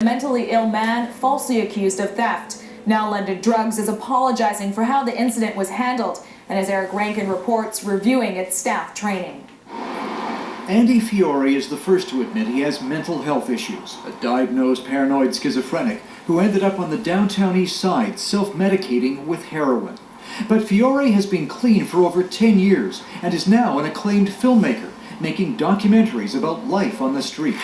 A mentally ill man falsely accused of theft. Now London Drugs is apologizing for how the incident was handled, and as Eric Rankin reports, reviewing its staff training. Andy Fiore is the first to admit he has mental health issues, a diagnosed paranoid schizophrenic who ended up on the downtown east side self-medicating with heroin. But Fiore has been clean for over 10 years and is now an acclaimed filmmaker, making documentaries about life on the street.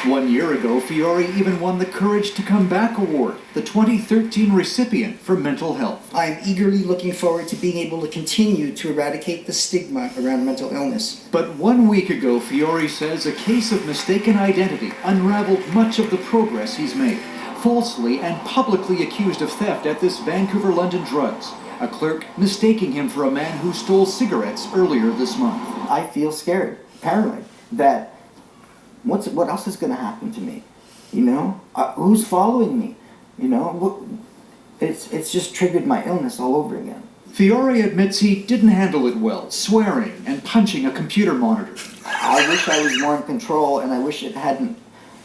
1 year ago, Fiore even won the Courage to Come Back Award, the 2013 recipient for mental health. I am eagerly looking forward to being able to continue to eradicate the stigma around mental illness. But 1 week ago, Fiore says a case of mistaken identity unraveled much of the progress he's made, falsely and publicly accused of theft at this Vancouver London Drugs, a clerk mistaking him for a man who stole cigarettes earlier this month. I feel scared, paranoid, that what else is going to happen to me? You know, who's following me? You know, it's just triggered my illness all over again. Fiore admits he didn't handle it well, swearing and punching a computer monitor. I wish I was more in control, and I wish it hadn't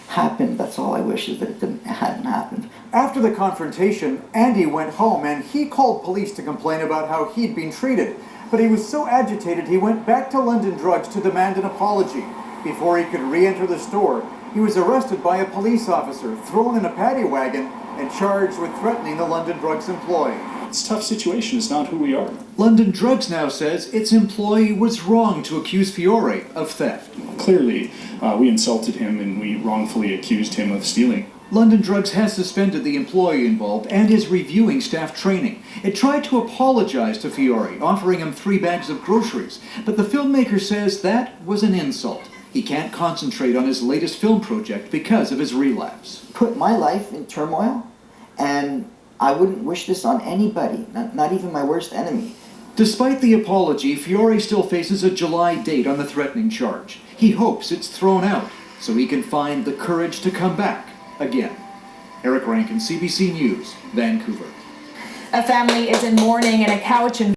happened. That's all I wish, is that it hadn't happened. After the confrontation, Andy went home and he called police to complain about how he'd been treated. But he was so agitated he went back to London Drugs to demand an apology. Before he could re-enter the store, he was arrested by a police officer, thrown in a paddy wagon, and charged with threatening the London Drugs employee. It's a tough situation. It's not who we are. London Drugs now says its employee was wrong to accuse Fiore of theft. Clearly, we insulted him and we wrongfully accused him of stealing. London Drugs has suspended the employee involved and is reviewing staff training. It tried to apologize to Fiore, offering him 3 bags of groceries, but the filmmaker says that was an insult. He can't concentrate on his latest film project because of his relapse. Put my life in turmoil, and I wouldn't wish this on anybody, not even my worst enemy. Despite the apology, Fiore still faces a July date on the threatening charge. He hopes it's thrown out so he can find the courage to come back again. Eric Rankin, CBC News, Vancouver. A family is in mourning in a couch in